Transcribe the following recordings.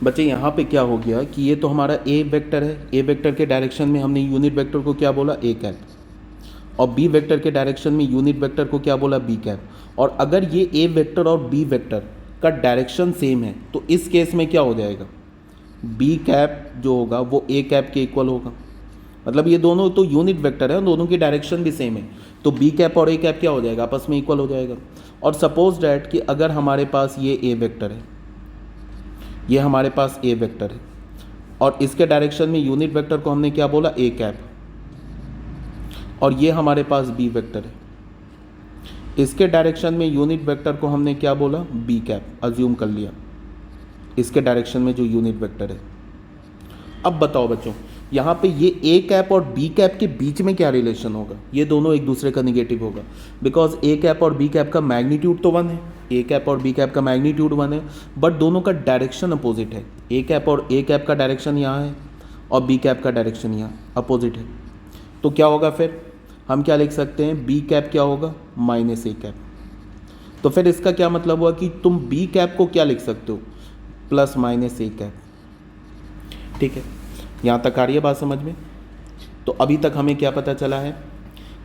बच्चे यहाँ पे क्या हो गया कि ये तो हमारा ए वेक्टर है, ए वेक्टर के डायरेक्शन में हमने यूनिट वेक्टर को क्या बोला, ए कैप, और बी वेक्टर के डायरेक्शन में यूनिट वेक्टर को क्या बोला, बी कैप। और अगर ये ए वेक्टर और बी वेक्टर का डायरेक्शन सेम है तो इस केस में क्या हो जाएगा, बी कैप जो होगा वो ए कैप के इक्वल होगा। मतलब ये दोनों तो यूनिट वेक्टर है, दोनों की डायरेक्शन भी सेम है, तो बी कैप और ए कैप क्या हो जाएगा, आपस में इक्वल हो जाएगा। और सपोज डैट कि अगर हमारे पास ये ए वेक्टर है, ये हमारे पास ए वेक्टर है, और इसके डायरेक्शन में यूनिट वेक्टर को हमने क्या बोला, ए कैप, और ये हमारे पास बी वेक्टर है, इसके डायरेक्शन में यूनिट वेक्टर को हमने क्या बोला, बी कैप, अज्यूम कर लिया इसके डायरेक्शन में जो यूनिट वेक्टर है। अब बताओ बच्चों, यहाँ पे ये ए कैप और बी कैप के बीच में क्या रिलेशन होगा, ये दोनों एक दूसरे का निगेटिव होगा, बिकॉज ए कैप और बी कैप का मैग्नीट्यूड तो 1 है, ए कैप और बी कैप का मैग्नीट्यूड 1 है, बट दोनों का डायरेक्शन अपोजिट है। ए कैप का डायरेक्शन यहाँ है और बी कैप का डायरेक्शन यहाँ अपोजिट है। तो क्या होगा, फिर हम क्या लिख सकते हैं, बी कैप क्या होगा, माइनस ए कैप। तो फिर इसका क्या मतलब हुआ कि तुम बी कैप को क्या लिख सकते हो, प्लस माइनस ए कैप। ठीक है, यहाँ तक आ रही है बात समझ में। तो अभी तक हमें क्या पता चला है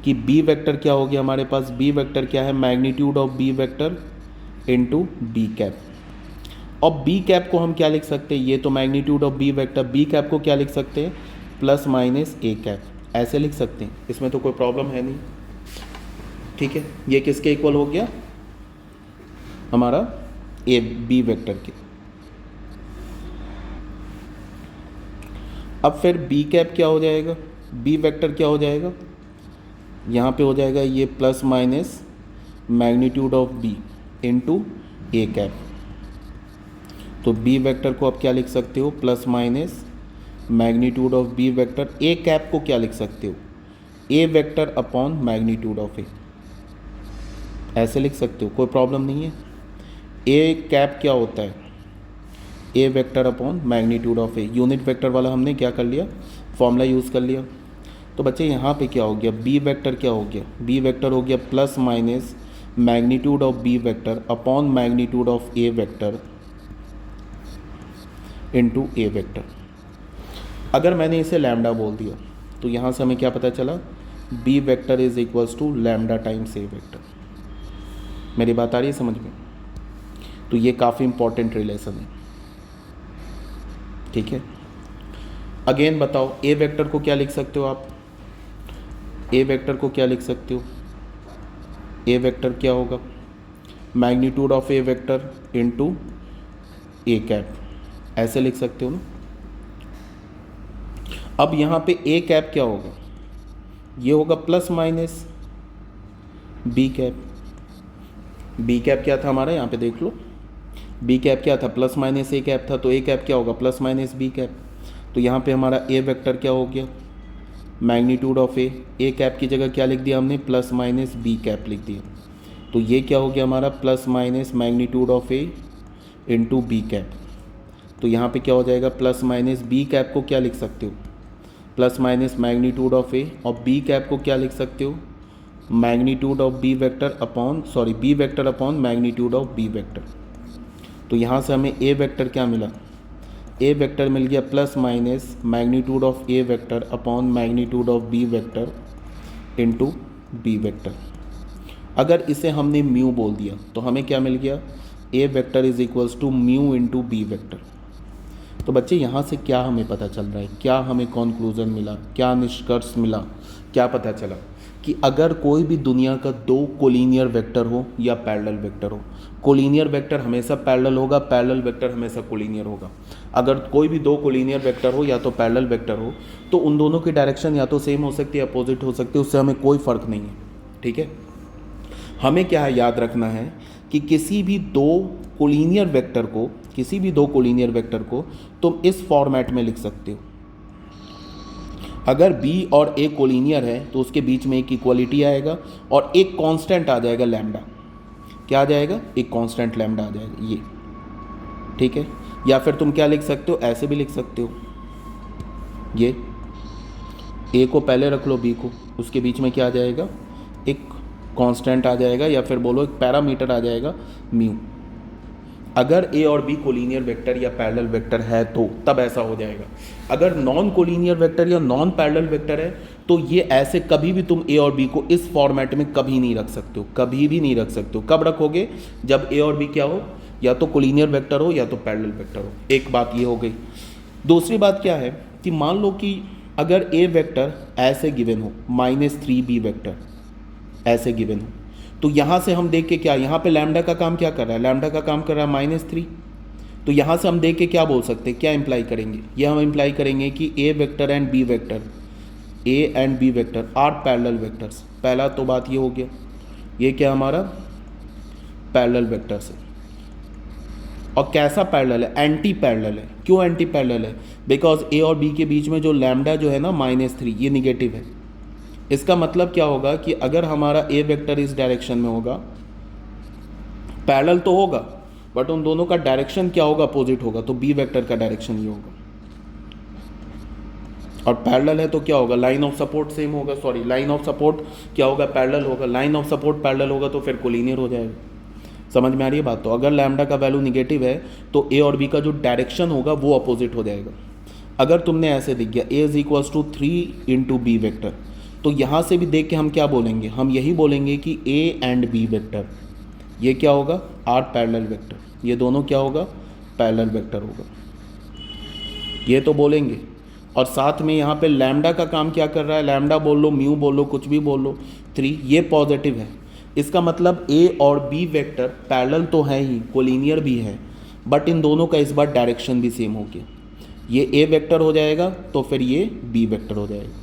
कि बी वेक्टर क्या हो गया हमारे पास, बी वेक्टर क्या है, magnitude of b vector into b cap. और बी कैप को हम क्या लिख सकते हैं, ये तो magnitude of b vector, b cap को क्या लिख सकते हैं, प्लस माइनस ए कैप, ऐसे लिख सकते हैं, इसमें तो कोई प्रॉब्लम है नहीं। ठीक है, ये किसके इक्वल हो गया, हमारा ए बी वेक्टर के। अब फिर बी कैप क्या हो जाएगा, बी वेक्टर क्या हो जाएगा, यहाँ पे हो जाएगा ये plus minus magnitude of b into a cap. तो बी वेक्टर को आप क्या लिख सकते हो, plus minus magnitude of b vector, a cap को क्या लिख सकते हो, a vector upon magnitude of a, ऐसे लिख सकते हो, कोई प्रॉब्लम नहीं है। ए कैप क्या होता है, ए vector upon magnitude of a, unit vector वाला हमने क्या कर लिया, फॉर्मूला यूज़ कर लिया। तो बच्चे यहाँ पे क्या हो गया, बी वेक्टर क्या हो गया, बी वेक्टर हो गया plus minus magnitude of b vector upon magnitude of a vector into a vector. अगर मैंने इसे लैम्डा बोल दिया तो यहाँ से हमें क्या पता चला, b vector is equals to lambda times a vector. मेरी बात आ रही है समझ में। तो ये काफ़ी इंपॉर्टेंट रिलेशन है। ठीक है, अगेन बताओ, ए वेक्टर को क्या लिख सकते हो आप, ए वेक्टर को क्या लिख सकते हो, ए वेक्टर क्या होगा, magnitude of a vector into a cap, ऐसे लिख सकते हो ना। अब यहाँ पे ए कैप क्या होगा, ये होगा plus minus b cap. B cap क्या था हमारा, यहाँ पे देख लो, बी कैप क्या था, प्लस माइनस ए कैप था, तो ए कैप क्या होगा, प्लस माइनस बी कैप। तो यहाँ पे हमारा ए वेक्टर क्या हो गया, मैग्नीट्यूड ऑफ ए कैप की जगह क्या लिख दिया हमने, प्लस माइनस बी कैप लिख दिया। तो ये क्या हो गया हमारा, plus minus magnitude of a into b cap. तो यहाँ पे क्या हो जाएगा, प्लस माइनस बी कैप को क्या लिख सकते हो, plus minus magnitude of a, और बी कैप को क्या लिख सकते हो, magnitude of b vector upon, sorry, b vector upon magnitude of b vector. तो यहाँ से हमें ए वेक्टर क्या मिला, ए वेक्टर मिल गया plus minus magnitude of a vector upon magnitude of b vector into B vector. अगर इसे हमने म्यू बोल दिया तो हमें क्या मिल गया, A vector is equals to mu into B vector. तो बच्चे यहाँ से क्या हमें पता चल रहा है, क्या हमें कॉन्क्लूज़न मिला, क्या निष्कर्ष मिला, क्या पता चला कि अगर कोई भी दुनिया का दो कोलिनियर वेक्टर हो या पैरेलल वेक्टर हो, कोलिनियर वेक्टर हमेशा पैरेलल होगा, पैरेलल वेक्टर हमेशा कोलिनियर होगा। अगर कोई भी दो कोलिनियर वेक्टर हो या तो पैरेलल वेक्टर हो तो उन दोनों की डायरेक्शन या तो सेम हो सकती है, अपोजिट हो सकती है, उससे हमें कोई फ़र्क नहीं है। ठीक है, हमें क्या है, याद रखना है कि किसी भी दो कोलिनियर वेक्टर को तुम इस फॉर्मेट में लिख सकते हो। अगर बी और ए कोलिनियर है तो उसके बीच में एक इक्वलिटी आएगा और एक कांस्टेंट आ जाएगा लैम्डा। क्या आ जाएगा, एक कांस्टेंट लैम्डा आ जाएगा ये। ठीक है, या फिर तुम क्या लिख सकते हो, ऐसे भी लिख सकते हो, ये ए को पहले रख लो, बी को, उसके बीच में क्या आ जाएगा, एक कांस्टेंट आ जाएगा, या फिर बोलो एक पैरामीटर आ जाएगा म्यू। अगर ए और बी कोलिनियर वेक्टर या पैरेलल वेक्टर है तो तब ऐसा हो जाएगा। अगर नॉन कोलिनियर वेक्टर या नॉन पैरेलल वेक्टर है तो ये ऐसे कभी भी तुम ए और बी को इस फॉर्मेट में कभी नहीं रख सकते हो, कभी भी नहीं रख सकते हो। कब रखोगे? जब ए और बी क्या हो, या तो कोलिनियर वेक्टर हो या तो पैरेलल वेक्टर हो। एक बात ये हो गई। दूसरी बात क्या है कि मान लो कि अगर ए वेक्टर ऐसे गिवन हो, -3b वेक्टर ऐसे गिवन हो, तो यहाँ से हम देख के क्या, यहाँ पे लैम्डा का काम क्या कर रहा है? लैम्डा का काम कर रहा है -3। तो यहाँ से हम देख के क्या बोल सकते हैं, क्या इंप्लाई करेंगे? ये हम इंप्लाई करेंगे कि A vector and B vector, A and B vector are parallel vectors. पहला तो बात ये हो गया, ये क्या हमारा पैरेलल वेक्टर्स है। और कैसा पैरेलल है? एंटी पैरेलल है। क्यों एंटी पैरेलल है? बिकॉज ए और बी के बीच में जो लैम्डा जो है ना -3, ये निगेटिव है। इसका मतलब क्या होगा कि अगर हमारा ए वेक्टर इस डायरेक्शन में होगा, पैरेलल तो होगा बट उन दोनों का डायरेक्शन क्या होगा? अपोजिट होगा। तो बी वेक्टर का डायरेक्शन ये होगा। और पैरेलल है तो क्या होगा? लाइन ऑफ सपोर्ट सेम होगा। सॉरी, लाइन ऑफ सपोर्ट क्या होगा? पैरेलल होगा। लाइन ऑफ सपोर्ट पैरेलल होगा तो फिर कोलिनियर हो जाएगा। समझ में आ रही है बात? तो अगर लैम्डा का वैल्यू निगेटिव है तो ए और बी का जो डायरेक्शन होगा वो अपोजिट हो जाएगा। अगर तुमने ऐसे दिख गया A is equals to 3 into B vector, तो यहाँ से भी देख के हम क्या बोलेंगे? हम यही बोलेंगे कि ए एंड बी वेक्टर ये क्या होगा? Are parallel vector. ये दोनों क्या होगा? पैरेलल वेक्टर होगा। ये तो बोलेंगे। और साथ में यहाँ पे लैम्डा का काम क्या कर रहा है? लैम्डा बोल लो, म्यू बोल लो, कुछ भी बोल लो, 3 ये पॉजिटिव है। इसका मतलब ए और बी वेक्टर पैरेलल तो है ही, कोलिनियर भी है, बट इन दोनों का इस बार डायरेक्शन भी सेम हो गया। ये ए वेक्टर हो जाएगा तो फिर ये बी वेक्टर हो जाएगा।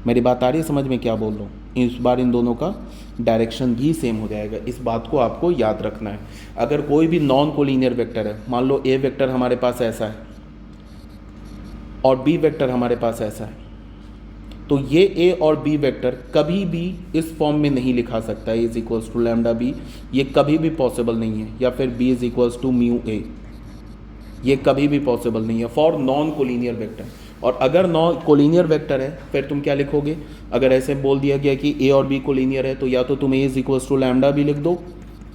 मेरी बात आ रही है समझ में क्या बोल रहा हूँ? इस बार इन दोनों का डायरेक्शन भी सेम हो जाएगा। इस बात को आपको याद रखना है। अगर कोई भी नॉन कोलिनियर वेक्टर है, मान लो ए वेक्टर हमारे पास ऐसा है और बी वेक्टर हमारे पास ऐसा है, तो ये ए और बी वेक्टर कभी भी इस फॉर्म में नहीं लिखा सकता है, is equals to lambda B. ये कभी भी पॉसिबल नहीं है। या फिर B is equals to mu A, ये कभी भी पॉसिबल नहीं है फॉर नॉन कोलिनियर वेक्टर। और अगर नॉन कोलिनियर वेक्टर है फिर तुम क्या लिखोगे? अगर ऐसे बोल दिया गया कि ए और बी कोलिनियर है तो या तो तुम A is equals to lambda B लिख दो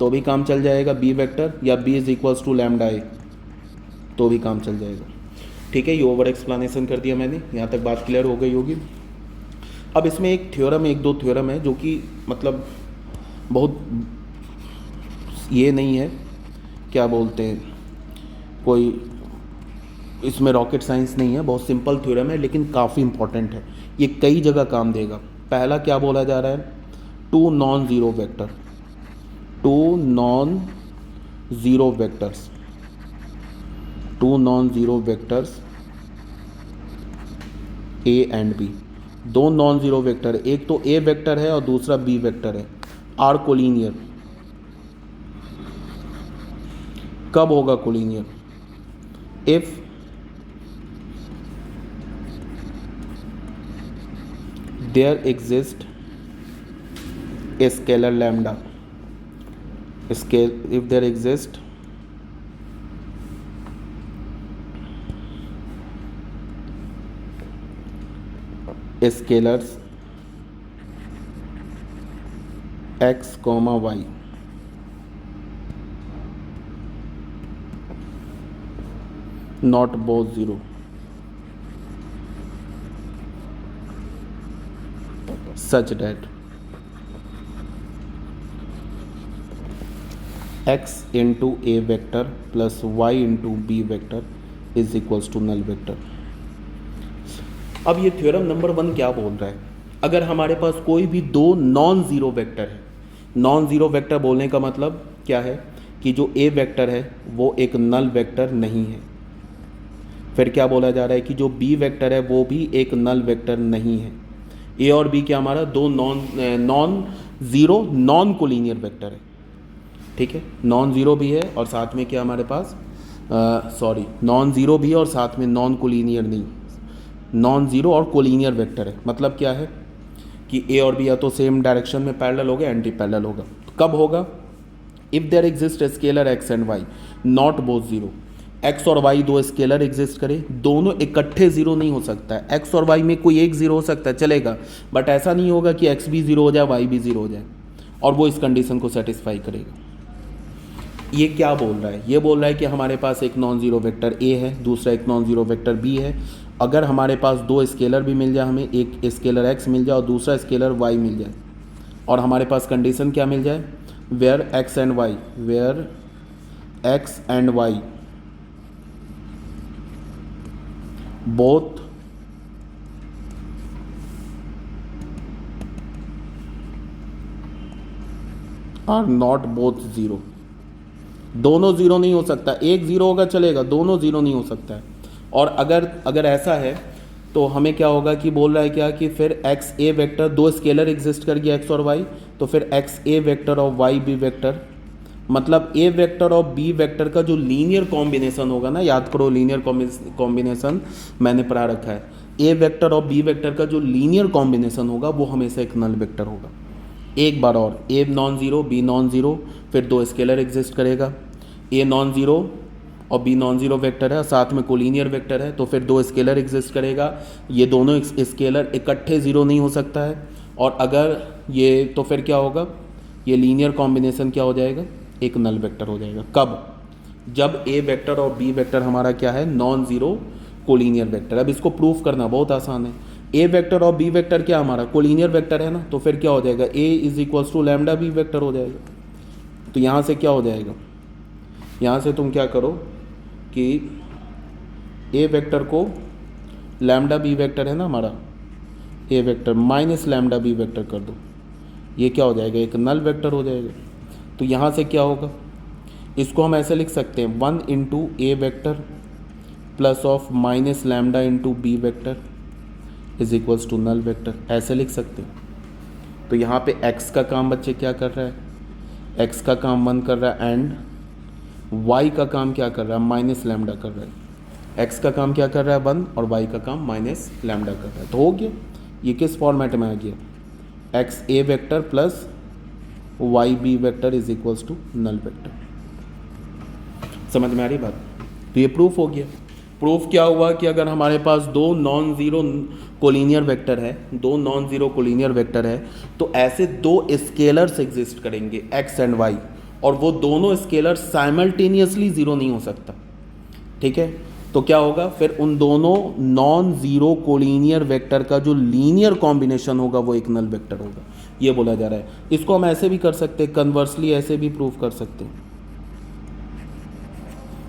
तो भी काम चल जाएगा बी वेक्टर, या B is equals to lambda A तो भी काम चल जाएगा। ठीक है, ये ओवर एक्सप्लेनेशन कर दिया मैंने। यहाँ तक बात क्लियर हो गई होगी। अब इसमें एक थ्योरम, एक दो थ्योरम है जो कि मतलब बहुत ये नहीं है, क्या बोलते हैं, कोई इसमें रॉकेट साइंस नहीं है, बहुत सिंपल थ्योरम है लेकिन काफ़ी इंपॉर्टेंट है। ये कई जगह काम देगा। पहला क्या बोला जा रहा है? 2 non zero vector, 2 non zero vectors, 2 non zero vectors a and b. 2 non zero vector, एक तो ए वेक्टर है और दूसरा बी वेक्टर है, आर कोलिनियर। कब होगा collinear? If there exist a scalar lambda, if there exist a scalars x comma y not both zero, such that x into a vector plus y into b vector is equals to null vector। अब ये theorem number 1 क्या बोल रहा है? अगर हमारे पास कोई भी 2 नॉन ज़ीरो वेक्टर है, नॉन ज़ीरो वेक्टर बोलने का मतलब क्या है कि जो ए वेक्टर है वो एक नल वेक्टर नहीं है। फिर क्या बोला जा रहा है कि जो बी वेक्टर है वो भी एक नल वेक्टर नहीं है। ए और बी क्या हमारा 2 non zero non collinear vector है। ठीक है, नॉन ज़ीरो भी है और साथ में क्या हमारे पास नॉन ज़ीरो भी है और साथ में नॉन कोलिनियर नहीं, नॉन ज़ीरो और कोलिनियर वेक्टर है। मतलब क्या है कि ए और बी या तो सेम डायरेक्शन में पैरेलल होगा, एंटी पैरेलल होगा। तो कब होगा? If there exist scalar x and y not both zero. X और वाई 2 स्केलर एग्जिस्ट करे, दोनों इकट्ठे ज़ीरो नहीं हो सकता है। एक्स और वाई में कोई एक ज़ीरो हो सकता है, चलेगा, बट ऐसा नहीं होगा कि एक्स भी ज़ीरो हो जाए वाई भी ज़ीरो हो जाए, और वो इस कंडीशन को सेटिस्फाई करेगा। ये क्या बोल रहा है? ये बोल रहा है कि हमारे पास एक नॉन ज़ीरो वेक्टर ए है, दूसरा एक नॉन ज़ीरो वेक्टर बी है। अगर हमारे पास दो स्केलर भी मिल जाए, हमें एक स्केलर एक्स मिल जाए और दूसरा स्केलर वाई मिल जाए, और हमारे पास कंडीशन क्या मिल जाए, where x and y, where x and y both are not both zero. दोनों ज़ीरो नहीं हो सकता, एक ज़ीरो होगा चलेगा, दोनों ज़ीरो नहीं हो सकता है। और अगर ऐसा है तो हमें क्या होगा कि बोल रहा है क्या कि फिर एक्स ए वेक्टर, दो स्केलर एग्जिस्ट कर गया एक्स और वाई, तो फिर एक्स ए वेक्टर और वाई बी वेक्टर, मतलब ए वेक्टर और बी वेक्टर का जो लीनियर कॉम्बिनेशन होगा ना, याद करो लीनियर कॉम्बिनेशन मैंने पढ़ा रखा है, ए वेक्टर और बी वेक्टर का जो लीनियर कॉम्बिनेशन होगा वो हमेशा एक नल वेक्टर होगा। एक बार और, a non zero b non zero, फिर दो स्केलर एग्जिस्ट करेगा, ए नॉन ज़ीरो और बी नॉन ज़ीरो वेक्टर है, साथ में कोलिनियर वेक्टर है, तो फिर दो स्केलर एग्जिस्ट करेगा, ये दोनों स्केलर इकट्ठे ज़ीरो नहीं हो सकता है। और अगर ये, तो फिर क्या होगा, ये लीनियर कॉम्बिनेशन क्या हो जाएगा, एक नल वेक्टर हो जाएगा। कब? जब ए वेक्टर और बी वेक्टर हमारा क्या है, नॉन ज़ीरो कोलिनियर वेक्टर। अब इसको प्रूफ करना बहुत आसान है। ए वेक्टर और बी वेक्टर क्या हमारा कोलिनियर वेक्टर है ना, तो फिर क्या हो जाएगा, A is equals to lambda B vector हो जाएगा। तो यहाँ से क्या हो जाएगा, यहाँ से तुम क्या करो कि ए वेक्टर को लैम्डा बी वेक्टर है ना हमारा, A vector minus lambda B vector कर दो, ये क्या हो जाएगा, एक नल वेक्टर हो जाएगा। तो यहाँ से क्या होगा, इसको हम ऐसे लिख सकते हैं 1 into A vector plus of minus lambda into B vector is equals to null vector, ऐसे लिख सकते हैं। तो यहाँ पे x का काम बच्चे क्या कर रहा है, x का काम 1 कर रहा है, एंड y का काम क्या कर रहा है, माइनस लैम्डा कर रहा है। x का काम क्या कर रहा है 1 और y का काम माइनस लैम्डा कर रहा है। तो हो गया, ये किस फॉर्मेट में आ गया, x A vector plus Y B vector is equals to null vector. समझ में आ रही बात? तो ये प्रूफ हो गया। प्रूफ क्या हुआ कि अगर हमारे पास दो नॉन ज़ीरो कोलिनियर वेक्टर है, दो नॉन ज़ीरो कोलिनियर वेक्टर है, तो ऐसे दो स्केलर्स एग्जिस्ट करेंगे एक्स एंड वाई, और वो दोनों स्केलर साइमल्टेनियसली ज़ीरो नहीं हो सकता। ठीक है, तो क्या होगा फिर, उन दोनों नॉन ज़ीरो कोलिनियर वेक्टर का जो लीनियर कॉम्बिनेशन होगा वो एक नल वेक्टर होगा, ये बोला जा रहा है। इसको हम ऐसे भी कर सकते हैं, कन्वर्सली ऐसे भी प्रूफ कर सकते हैं।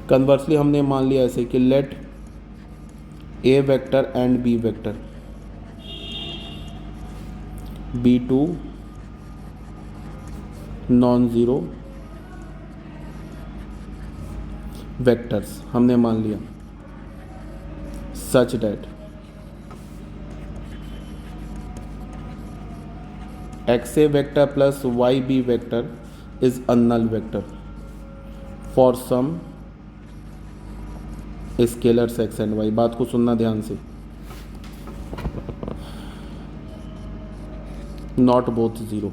कन्वर्सली हमने मान लिया ऐसे कि let a vector and B vector be two non zero vectors, हमने मान लिया such that x A vector plus Y B vector is a null vector for some scalars x and y. बात को सुनना ध्यान से, नॉट बोथ ज़ीरो।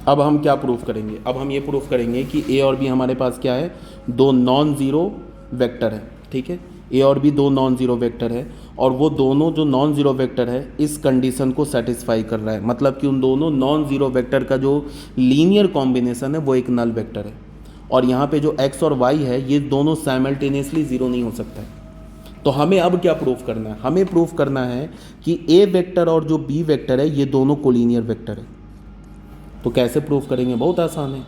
अब हम क्या प्रूफ करेंगे, अब हम ये प्रूफ करेंगे कि ए और बी हमारे पास क्या है, दो नॉन ज़ीरो वेक्टर है। ठीक है, ए और बी दो नॉन ज़ीरो वेक्टर है, और वो दोनों जो नॉन ज़ीरो वेक्टर है इस कंडीशन को सेटिस्फाई कर रहा है, मतलब कि उन दोनों नॉन ज़ीरो वेक्टर का जो लीनियर कॉम्बिनेशन है वो एक नल वेक्टर है। और यहाँ पे जो x और y है ये दोनों साइमल्टेनियसली ज़ीरो नहीं हो सकता है। तो हमें अब क्या प्रूफ करना है, हमें प्रूफ करना है कि a वेक्टर और जो b वेक्टर है ये दोनों कोलिनियर वेक्टर है। तो कैसे प्रूफ करेंगे, बहुत आसान है।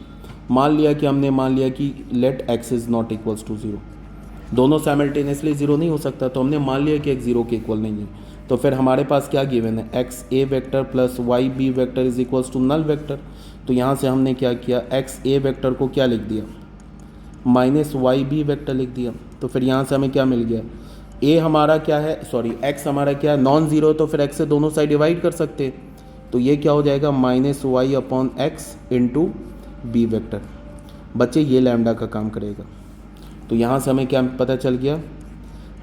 मान लिया कि हमने मान लिया कि let x is not equals to zero, दोनों साइमल्टेनियसली ज़ीरो नहीं हो सकता, तो हमने मान लिया कि x ज़ीरो के इक्वल नहीं है। तो फिर हमारे पास क्या गिवन है, x A vector plus Y B vector is equals to null vector. तो यहाँ से हमने क्या किया, एक्स ए वेक्टर को क्या लिख दिया, माइनस वाई बी वेक्टर लिख दिया। तो फिर यहाँ से हमें क्या मिल गया, ए हमारा क्या है, सॉरी एक्स हमारा क्या है, नॉन ज़ीरो, तो फिर एक्स से दोनों साइड डिवाइड कर सकते हैं। तो ये क्या हो जाएगा, minus y upon x into B vector. बच्चे ये लैम्डा का काम करेगा। तो यहाँ से हमें क्या पता चल गया,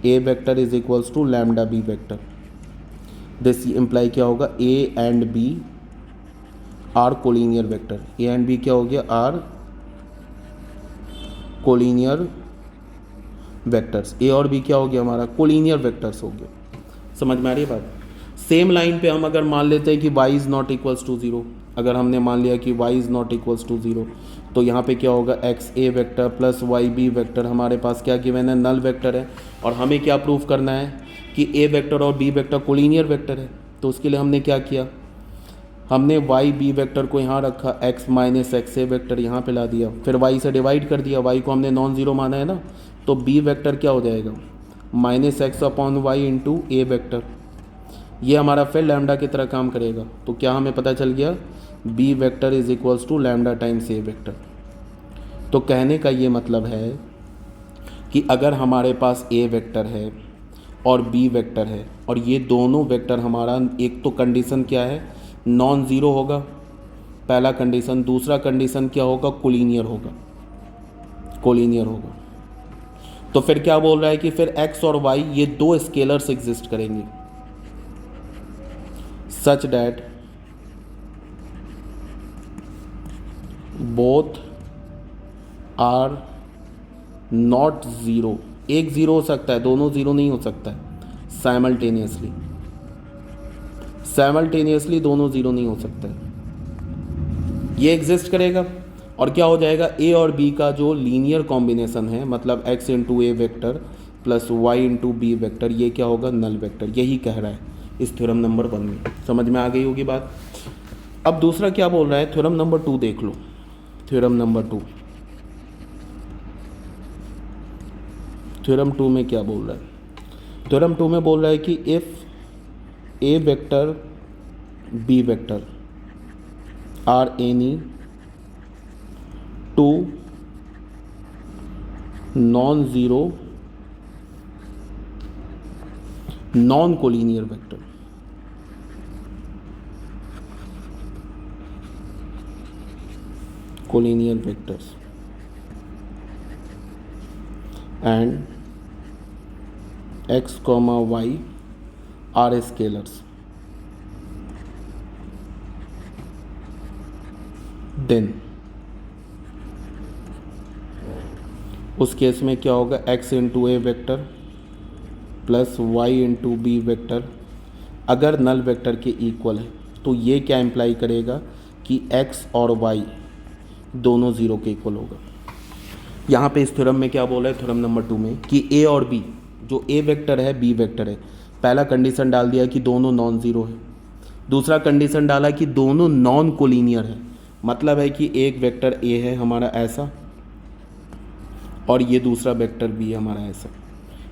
A vector is equals to lambda B vector. This imply क्या होगा, A and B are collinear vector. A and B क्या हो गया, आर कोलिनियर वेक्टर्स। ए और बी क्या हो गया हमारा, कोलिनियर वेक्टर्स हो गया। समझ में आ रही है बात? सेम लाइन पे हम अगर मान लेते हैं कि y is not equals to zero, अगर हमने मान लिया कि y is not equals to 0, तो यहाँ पे क्या होगा, एक्स ए vector plus Y B vector हमारे पास क्या गिवन है, नल वेक्टर है। और हमें क्या प्रूव करना है कि ए वेक्टर और बी वेक्टर कोलिनियर वेक्टर है। तो उसके लिए हमने क्या किया, हमने वाई बी वेक्टर को यहाँ रखा, एक्स माइनस एक्स ए वेक्टर यहाँ पे ला दिया, फिर वाई से डिवाइड कर दिया, वाई को हमने नॉन ज़ीरो माना है ना, तो बी वेक्टर क्या हो जाएगा, minus X upon Y into ए वेक्टर। ये हमारा फिर लैम्डा की तरह काम करेगा। तो क्या हमें पता चल गया, b vector is equals to lambda times a vector. तो कहने का ये मतलब है कि अगर हमारे पास ए वेक्टर है और बी वेक्टर है और ये दोनों वेक्टर हमारा, एक तो कंडीशन क्या है, नॉन ज़ीरो होगा पहला कंडीशन, दूसरा कंडीशन क्या होगा, कोलिनियर होगा, कोलिनियर होगा। तो फिर क्या बोल रहा है कि फिर x और y ये दो स्केलर्स एग्जिस्ट करेंगे such that both are not zero. एक ज़ीरो हो सकता है, दोनों ज़ीरो नहीं हो सकता है, साइमल्टेनियसली, साइमल्टेनियसली दोनों ज़ीरो नहीं हो सकता है। ये एग्जिस्ट करेगा और क्या हो जाएगा, ए और बी का जो लीनियर कॉम्बिनेशन है, मतलब x इंटू ए vector plus Y into B vector, ये क्या होगा, नल वेक्टर। यही कह रहा है इस थ्योरम नंबर 1 में। समझ में आ गई होगी बात। अब दूसरा क्या बोल रहा है, थ्योरम नंबर 2 देख लो। थ्योरम नंबर 2, थ्योरम 2 में क्या बोल रहा है, थ्योरम 2 में बोल रहा है कि if A vector B vector are any two non zero non collinear vector, collinear vectors and x, y are scalars, then उस केस में क्या होगा, x इंटू ए vector plus Y into B vector अगर नल वेक्टर के equal है, तो ये क्या इम्प्लाई करेगा कि x और y दोनों ज़ीरो के इक्वल होगा। यहाँ पे इस थ्योरम में क्या बोला है, थ्योरम नंबर 2 में, कि a और b, जो a वेक्टर है b वेक्टर है, पहला कंडीशन डाल दिया कि दोनों नॉन ज़ीरो है, दूसरा कंडीशन डाला कि दोनों नॉन कोलिनियर है। मतलब है कि एक वेक्टर a है हमारा ऐसा और ये दूसरा वेक्टर b है हमारा ऐसा।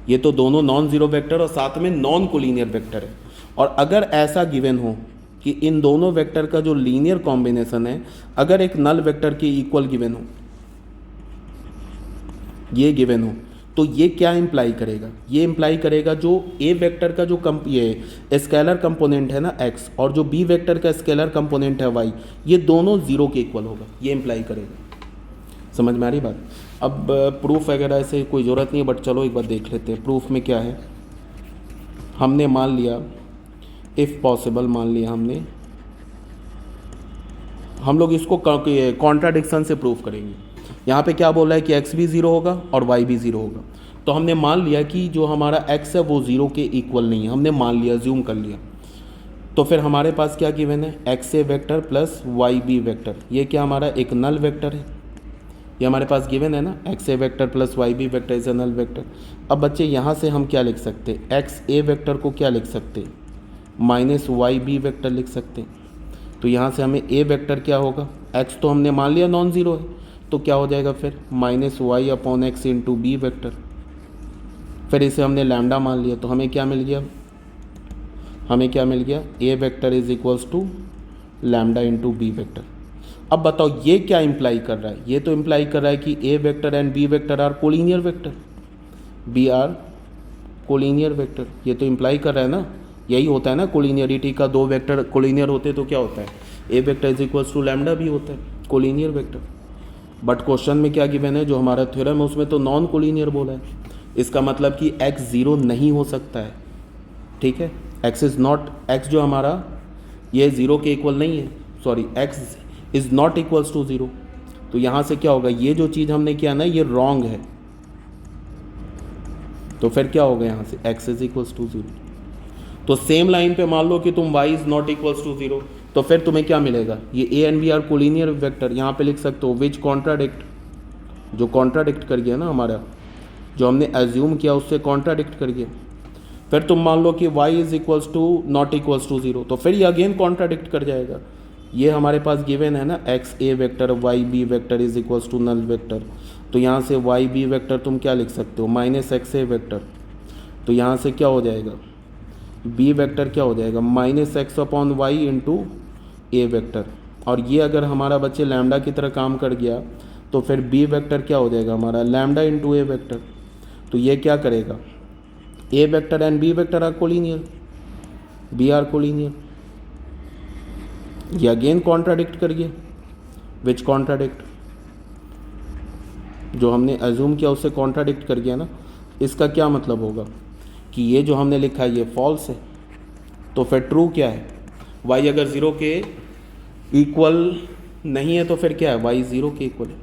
ये तो दोनों नॉन ज़ीरो वेक्टर और साथ में नॉन कोलिनियर वेक्टर है। और अगर ऐसा गिवन हो कि इन दोनों वेक्टर का जो लीनियर कॉम्बिनेशन है अगर एक नल वेक्टर के इक्वल गिवन हो, ये गिवन हो, तो ये क्या इम्प्लाई करेगा, ये इम्प्लाई करेगा जो ए वेक्टर का जो ये स्केलर कंपोनेंट है ना x और जो बी वेक्टर का स्केलर कंपोनेंट है y, ये दोनों ज़ीरो के इक्वल होगा, ये इम्प्लाई करेगा। समझ में आ रही बात। अब प्रूफ वगैरह से कोई ज़रूरत नहीं है, बट चलो एक बार देख लेते हैं प्रूफ में क्या है। हमने मान लिया, इफ़ पॉसिबल मान लिया हमने, हम लोग इसको कॉन्ट्राडिक्शन से प्रूफ करेंगे। यहाँ पे क्या बोल रहा है कि x भी ज़ीरो होगा और y भी ज़ीरो होगा। तो हमने मान लिया कि जो हमारा x है वो ज़ीरो के इक्वल नहीं है, हमने मान लिया, ज्यूम कर लिया। तो फिर हमारे पास क्या गिवन है, एक्स ए vector plus Y B vector, ये क्या हमारा एक नल वेक्टर है, ये हमारे पास गिवन है ना, x A vector plus Y B vector is a null vector. अब बच्चे यहाँ से हम क्या लिख सकते हैं, एक्स ए वेक्टर को क्या लिख सकते हैं, माइनस वाई बी वेक्टर लिख सकते हैं। तो यहाँ से हमें ए वेक्टर क्या होगा, एक्स तो हमने मान लिया नॉन ज़ीरो है, तो क्या हो जाएगा फिर minus y upon x into B vector. फिर इसे हमने लैम्डा मान लिया, तो हमें क्या मिल गया, हमें क्या मिल गया, A vector is equals to lambda into B vector. अब बताओ ये क्या इम्प्लाई कर रहा है, ये तो इम्प्लाई कर रहा है कि A vector and B vector are collinear vector, B are collinear vector, ये तो इम्प्लाई कर रहा है ना। यही होता है ना कोलिनियरिटी का, दो वेक्टर कोलिनियर होते तो क्या होता है, ए vector is equals to lambda भी होता है कोलिनियर वेक्टर। बट क्वेश्चन में क्या गिवन है, जो हमारा थ्योरम है उसमें तो नॉन कोलिनियर बोला है। इसका मतलब कि x ज़ीरो नहीं हो सकता है, ठीक है, x इज़ नॉट, x जो हमारा ये ज़ीरो के इक्वल नहीं है, sorry x is not equals to zero. तो यहाँ से क्या होगा, ये जो चीज़ हमने किया ना ये रॉन्ग है, तो फिर क्या होगा यहाँ से x is equals to zero. तो सेम लाइन पे मान लो कि तुम y is not equals to zero, तो फिर तुम्हें क्या मिलेगा, ये a and B are collinear vector, यहाँ पे लिख सकते हो विच कॉन्ट्राडिक्ट, जो कॉन्ट्राडिक्ट कर गया ना हमारा, जो हमने एज्यूम किया उससे कॉन्ट्राडिक्ट कर गया। फिर तुम मान लो कि y is equals to not equals to 0, तो फिर ये अगेन कॉन्ट्राडिक्ट कर जाएगा। ये हमारे पास गिवन है ना x a vector y b vector is equals to null vector, तो यहाँ से y b वेक्टर तुम क्या लिख सकते हो माइनस x a वेक्टर, तो यहाँ से क्या हो जाएगा b वेक्टर क्या हो जाएगा minus X upon Y into ए वेक्टर, और ये अगर हमारा बच्चे लैम्डा की तरह काम कर गया तो फिर b वेक्टर क्या हो जाएगा हमारा लैम्डा इंटू ए वेक्टर। तो ये क्या करेगा, A vector and B vector are collinear, B are collinear. ये अगेन कॉन्ट्राडिक्ट कर गया, विच कॉन्ट्राडिक्ट, जो हमने एज्यूम किया उससे कॉन्ट्राडिक्ट कर गया ना। इसका क्या मतलब होगा कि ये जो हमने लिखा है ये फॉल्स है, तो फिर ट्रू क्या है, y अगर 0 के इक्वल नहीं है तो फिर क्या है, y 0 के इक्वल है,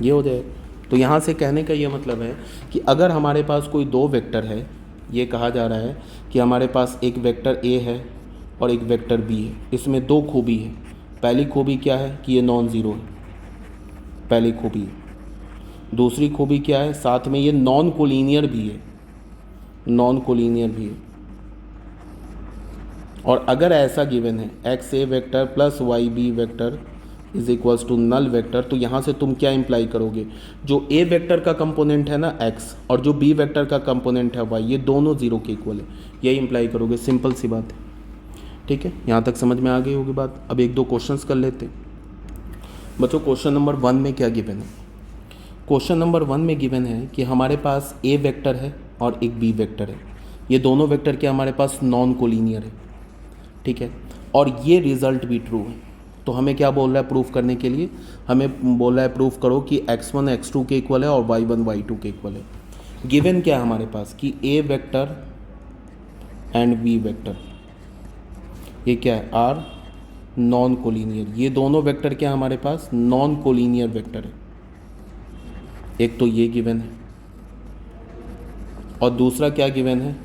ये हो जाएगा। तो यहाँ से कहने का ये मतलब है कि अगर हमारे पास कोई दो वेक्टर है, ये कहा जा रहा है कि हमारे पास एक वेक्टर a है और एक वेक्टर b है, इसमें दो खूबी है। पहली खूबी क्या है कि ये नॉन ज़ीरो है, पहली खूबी है। दूसरी खूबी क्या है, साथ में ये नॉन कोलिनियर भी है, नॉन कोलिनियर भी है। और अगर ऐसा गिवन है x A vector plus Y B vector is equals to null vector, तो यहाँ से तुम क्या इंप्लाई करोगे, जो ए वेक्टर का कंपोनेंट है ना एक्स और जो बी वेक्टर का कंपोनेंट है वाई, ये दोनों जीरो के इक्वल है, यही इंप्लाई करोगे। सिंपल सी बात है, ठीक है। यहाँ तक समझ में आ गई होगी बात। अब एक दो क्वेश्चंस कर लेते बच्चों। क्वेश्चन नंबर 1 में क्या गिवन है, क्वेश्चन नंबर 1 में गिवन है कि हमारे पास ए वेक्टर है और एक बी वेक्टर है, ये दोनों वेक्टर के हमारे पास नॉन कोलिनियर है, ठीक है, और ये रिजल्ट भी ट्रू है। तो हमें क्या बोल रहा है प्रूफ करने के लिए, हमें बोल रहा है प्रूफ करो कि x1 x2 के इक्वल है और y1 y2 के इक्वल है। गिवन क्या है हमारे पास कि a vector and b vector ये क्या है आर नॉन कोलिनियर, ये दोनों वेक्टर क्या है हमारे पास नॉन कोलिनियर वेक्टर है। एक तो ये गिवन है और दूसरा क्या गिवन है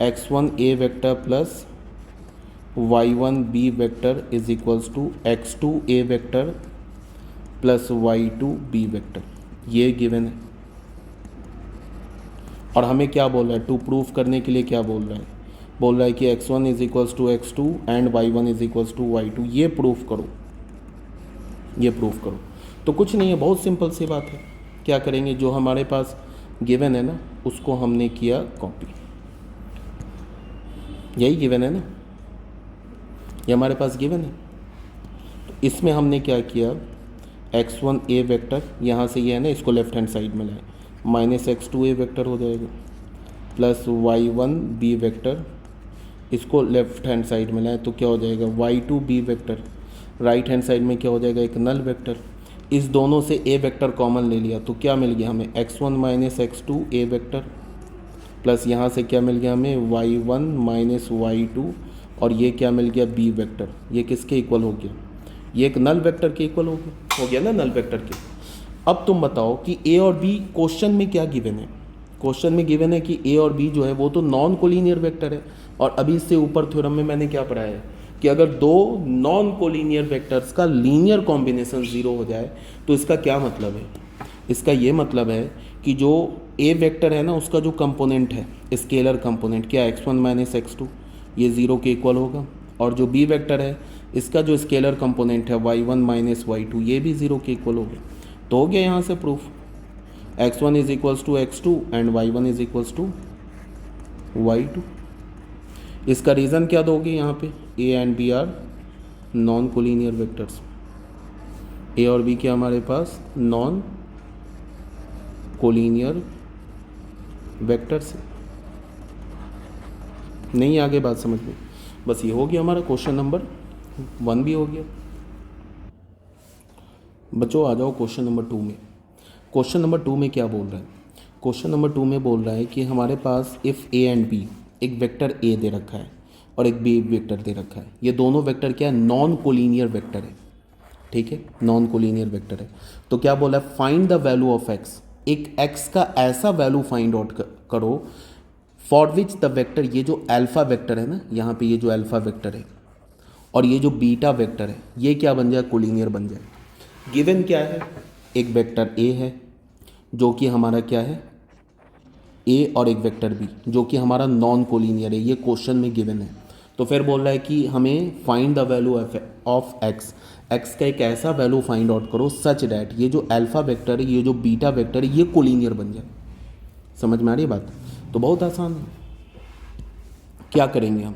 x1 a vector plus y1 b vector is equals to x2 a vector plus y2 b vector, ये गिवन है। और हमें क्या बोल रहा है, टू प्रूफ करने के लिए क्या बोल रहा है, बोल रहा है कि x1 is equals to x2 and y1 is equals to y2, ये प्रूफ करो, ये प्रूफ करो। तो कुछ नहीं है, बहुत सिंपल सी बात है। क्या करेंगे, जो हमारे पास गिवन है ना उसको हमने किया कॉपी, यही गिवन है ना, ये हमारे पास गिवन है। तो इसमें हमने क्या किया, x1 a वेक्टर यहाँ से ये है ना इसको लेफ्ट हैंड साइड में लाए, माइनस x2 a वेक्टर हो जाएगा प्लस y1 b वेक्टर, इसको लेफ्ट हैंड साइड में लाए तो क्या हो जाएगा y2 b vector, right hand side में क्या हो जाएगा एक नल वेक्टर। इस दोनों से a वेक्टर कॉमन ले लिया तो क्या मिल गया हमें x1 minus x2 a vector plus यहाँ से क्या मिल गया हमें y1 माइनस y2 और ये क्या मिल गया b वेक्टर। ये किसके इक्वल हो गया, ये एक नल वेक्टर के इक्वल हो गया ना, नल वेक्टर के। अब तुम बताओ कि a और b क्वेश्चन में क्या गिवन है, क्वेश्चन में गिवन है कि a और b जो है वो तो नॉन कोलिनियर वेक्टर है, और अभी इससे ऊपर थ्योरम में मैंने क्या पढ़ा है कि अगर दो नॉन कोलिनियर वेक्टर्स का लीनियर कॉम्बिनेशन ज़ीरो हो जाए तो इसका क्या मतलब है, इसका ये मतलब है कि जो a वेक्टर है ना उसका जो कंपोनेंट है स्केलर कंपोनेंट क्या x1 माइनस x2 ये ज़ीरो के इक्वल होगा, और जो b वेक्टर है इसका जो स्केलर कंपोनेंट है y1 माइनस y2 ये भी ज़ीरो के इक्वल होगा। तो हो गया यहाँ से proof, x1 is equals to x2 and y1 is equals to y2। इसका रीज़न क्या दोगे यहाँ पे, a and b are non collinear vectors, a और b क्या हमारे पास नॉन कोलिनियर वेक्टर्स। नहीं आगे बात समझ में, बस ये हो गया हमारा क्वेश्चन नंबर 1 भी हो गया। बच्चों आ जाओ क्वेश्चन नंबर 2 में। क्वेश्चन नंबर 2 में क्या बोल रहा है, क्वेश्चन नंबर 2 में बोल रहा है कि हमारे पास इफ़ a एंड b, एक वेक्टर a दे रखा है और एक b वेक्टर दे रखा है, ये दोनों वेक्टर क्या है नॉन कोलिनियर वेक्टर है, ठीक है, नॉन कोलिनियर वेक्टर है। तो क्या बोला है find the value of x, एक x का ऐसा वैल्यू फाइंड आउट करो फॉर विच द वेक्टर, ये जो अल्फा वेक्टर है ना यहाँ पे ये जो अल्फा वेक्टर है और ये जो बीटा वेक्टर है ये क्या बन जाए, कोलिनियर बन जाए। गिवन क्या है, एक वेक्टर ए है जो कि हमारा क्या है ए, और एक वेक्टर बी जो कि हमारा नॉन कोलिनियर है, ये क्वेश्चन में गिवन है। तो फिर बोल रहा है कि हमें find the value of x, x का एक ऐसा वैल्यू फाइंड आउट करो सच डैट ये जो अल्फा वेक्टर है, ये जो बीटा वेक्टर है, ये कोलिनियर बन जाए। समझ में आ रही है बात? तो बहुत आसान है। क्या करेंगे हम,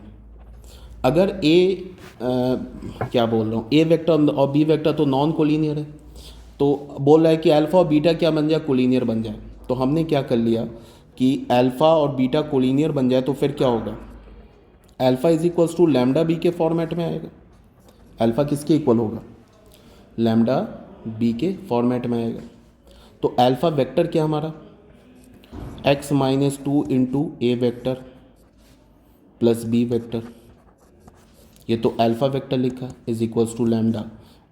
अगर ए क्या बोल रहा हूँ, ए वेक्टर और बी वेक्टर तो नॉन कोलिनियर है, तो बोल रहा है कि अल्फा और बीटा क्या बन जाए, कोलिनियर बन जाए। तो हमने क्या कर लिया कि अल्फा और बीटा कोलिनियर बन जाए, तो फिर क्या होगा, alpha is equals to lambda B के फॉर्मेट में आएगा। अल्फा किसके इक्वल होगा, लैम्डा बी के फॉर्मेट में आएगा। तो अल्फा वेक्टर क्या हमारा, एक्स माइनस टू इंटू ए वेक्टर प्लस बी वेक्टर, ये तो अल्फा वेक्टर लिखा इज इक्वल्स टू लैम्डा,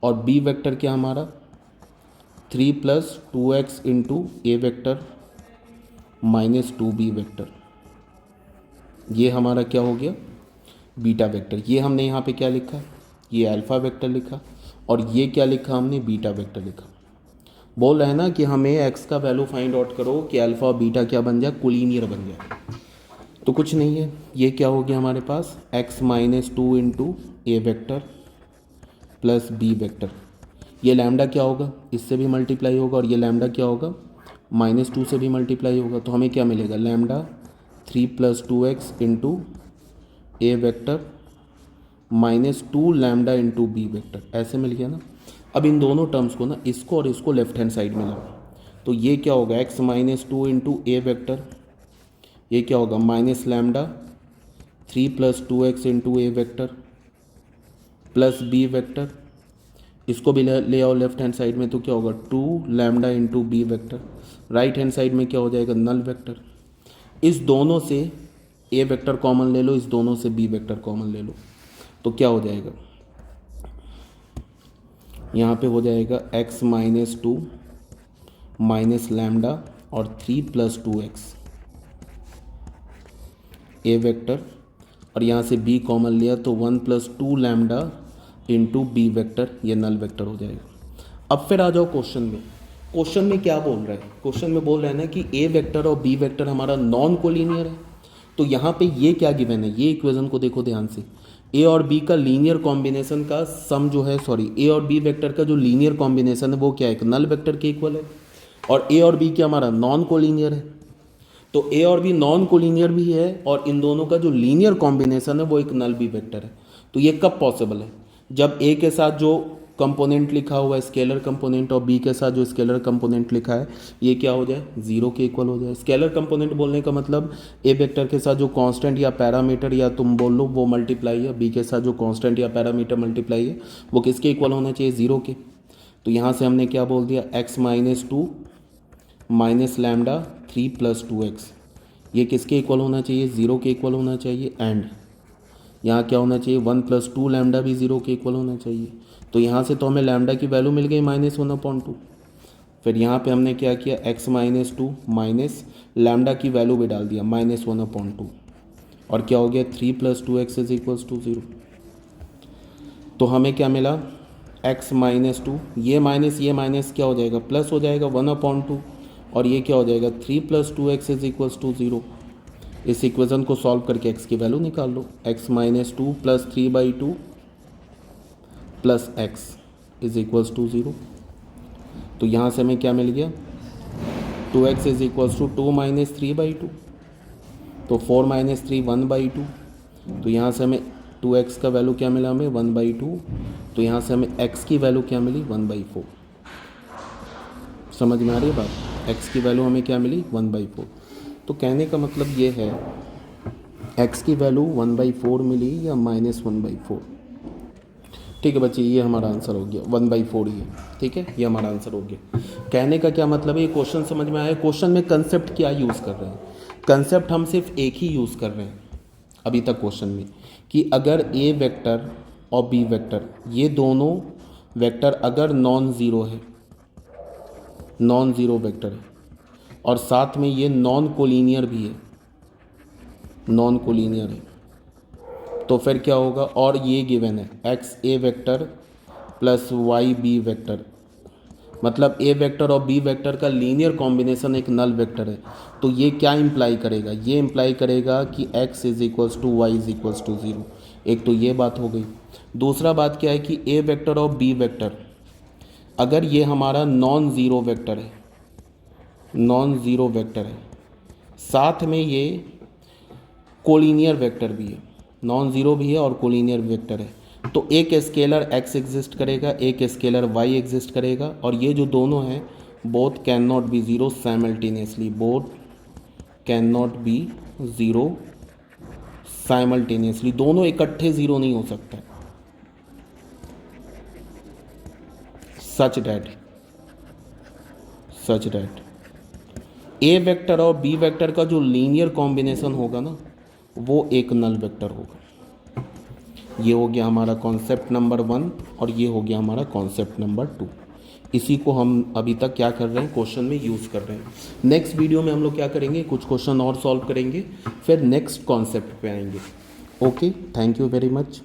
और बी वेक्टर क्या हमारा 3 प्लस 2x इंटू ए वेक्टर माइनस 2b वेक्टर, ये हमारा क्या हो गया, बीटा वेक्टर। ये हमने यहाँ पे क्या लिखा, ये अल्फा वेक्टर लिखा, और ये क्या लिखा हमने, बीटा वेक्टर लिखा। बोल रहे हैं ना कि हमें एक्स का वैल्यू फाइंड आउट करो कि अल्फा और बीटा क्या बन जाए, कोलिनियर बन जाए। तो कुछ नहीं है, ये क्या हो गया हमारे पास, एक्स माइनस टू इंटू ए वेक्टर प्लस बी वेक्टर, ये लैम्डा क्या होगा, इससे भी मल्टीप्लाई होगा, और ये लैम्डा क्या होगा, माइनस टू से भी मल्टीप्लाई होगा। तो हमें क्या मिलेगा, लैम्डा 3 प्लस 2x इंटू ए vector minus 2 lambda into B vector, ऐसे मिल गया ना। अब इन दोनों टर्म्स को ना, इसको और इसको लेफ्ट हैंड साइड में लाओ, तो ये क्या होगा, एक्स माइनस टू इंटू ए वेक्टर, ये क्या होगा, minus lambda 3 plus 2x into ए वेक्टर प्लस बी वेक्टर, इसको भी ले आओ लेफ्ट हैंड साइड में, तो क्या होगा 2 lambda into B vector. Right hand side में क्या हो जाएगा, नल वेक्टर। इस दोनों से ए वेक्टर कॉमन ले लो, इस दोनों से बी वेक्टर कॉमन ले लो, तो क्या हो जाएगा, यहाँ पे हो जाएगा x minus to minus lambda और 3 प्लस 2x ए वेक्टर, और यहाँ से बी कॉमन लिया तो 1 प्लस 2 लैम्डा इंटू बी वेक्टर, ये नल वेक्टर हो जाएगा। अब फिर आ जाओ क्वेश्चन में, क्वेश्चन में क्या बोल रहा है, क्वेश्चन में बोल रहा है ना कि ए वेक्टर और बी वेक्टर हमारा नॉन कोलिनियर है। तो यहाँ पे ये क्या गिवन है, ये इक्वेशन को देखो ध्यान से, ए और बी का लीनियर कॉम्बिनेशन का सम जो है, सॉरी ए और बी वेक्टर का जो लीनियर कॉम्बिनेशन है वो क्या है, एक नल वेक्टर के इक्वल है, और ए और बी क्या हमारा नॉन कोलिनियर है। तो ए और बी नॉन कोलिनियर भी है, और इन दोनों का जो लीनियर कॉम्बिनेशन है वो एक नल बी वेक्टर है। तो ये कब पॉसिबल है, जब ए के साथ जो कंपोनेंट लिखा हुआ है स्केलर कंपोनेंट, और बी के साथ जो स्केलर कंपोनेंट लिखा है ये क्या हो जाए, जीरो के इक्वल हो जाए। स्केलर कंपोनेंट बोलने का मतलब ए वेक्टर के साथ जो कांस्टेंट या पैरामीटर या तुम बोल लो वो मल्टीप्लाई है, बी के साथ जो कांस्टेंट या पैरामीटर मल्टीप्लाई है वो किसके इक्वल होना चाहिए, जीरो के। तो यहाँ से हमने क्या बोल दिया, x minus to minus lambda 3 plus 2x, ये किसके इक्वल होना चाहिए, ज़ीरो के इक्वल होना चाहिए। एंड यहाँ क्या होना चाहिए, 1 प्लस 2 लैम्डा भी ज़ीरो के इक्वल होना चाहिए। तो यहाँ से तो हमें लैम्डा की वैल्यू मिल गई -1/2। फिर यहाँ पे हमने क्या किया, x minus to minus lambda की वैल्यू भी डाल दिया -1/2, और क्या हो गया 3 plus 2x is equals to 0। तो हमें क्या मिला, x माइनस टू, ये माइनस क्या हो जाएगा, प्लस हो जाएगा 1/2, और ये क्या हो जाएगा 3 plus 2x is equals to 0। इस इक्वेशन को सॉल्व करके x की वैल्यू निकाल लो, x minus two plus 3/2 plus x is equals to 0। तो यहाँ से हमें क्या मिल गया, 2x is equals to 2 minus 3/2, तो 4 माइनस 3 1/2। तो यहाँ से हमें 2x का वैल्यू क्या मिला, हमें 1/2। तो यहाँ से हमें x की वैल्यू क्या मिली, 1/4। समझ में आ रही है बात, x की वैल्यू हमें क्या मिली, 1/4। तो कहने का मतलब ये है x की वैल्यू 1/4 मिली या -1/4। ठीक है बच्चे, ये हमारा आंसर हो गया, 1/4 ही है। ठीक है, ये हमारा आंसर हो गया। कहने का क्या मतलब है, ये क्वेश्चन समझ में आया। क्वेश्चन में कंसेप्ट क्या यूज़ कर रहे हैं, कंसेप्ट हम सिर्फ एक ही यूज़ कर रहे हैं अभी तक क्वेश्चन में, कि अगर ए वेक्टर और बी वेक्टर ये दोनों वेक्टर अगर नॉन ज़ीरो है, नॉन ज़ीरो वेक्टर है, और साथ में ये नॉन कोलिनियर भी है, नॉन कोलिनियर है, तो फिर क्या होगा, और ये गिवन है एक्स ए vector plus Y B vector, मतलब ए वेक्टर और बी वेक्टर का लीनियर कॉम्बिनेशन एक नल वेक्टर है। तो ये क्या इम्प्लाई करेगा, ये इम्प्लाई करेगा कि x is equals to Y is equals to zero. एक तो ये बात हो गई। दूसरा बात क्या है कि ए वेक्टर और बी वेक्टर अगर ये हमारा नॉन ज़ीरो वेक्टर है, नॉन ज़ीरो वेक्टर है, साथ में ये कोलिनियर वेक्टर भी है, नॉन ज़ीरो भी है और कोलिनियर वेक्टर है, तो एक स्केलर x एग्जिस्ट करेगा, एक स्केलर y एग्जिस्ट करेगा, और ये जो दोनों हैं both can not be zero simultaneously, both can not be zero simultaneously, दोनों इकट्ठे ज़ीरो नहीं हो सकता। सच डैट ए वेक्टर और बी वेक्टर का जो लीनियर कॉम्बिनेशन होगा ना, वो एक नल वेक्टर होगा। ये हो गया हमारा कॉन्सेप्ट नंबर 1 और ये हो गया हमारा कॉन्सेप्ट नंबर 2। इसी को हम अभी तक क्या कर रहे हैं, क्वेश्चन में यूज़ कर रहे हैं। नेक्स्ट वीडियो में हम लोग क्या करेंगे, कुछ क्वेश्चन और सॉल्व करेंगे, फिर नेक्स्ट कॉन्सेप्ट पे आएंगे। Okay, thank you very much.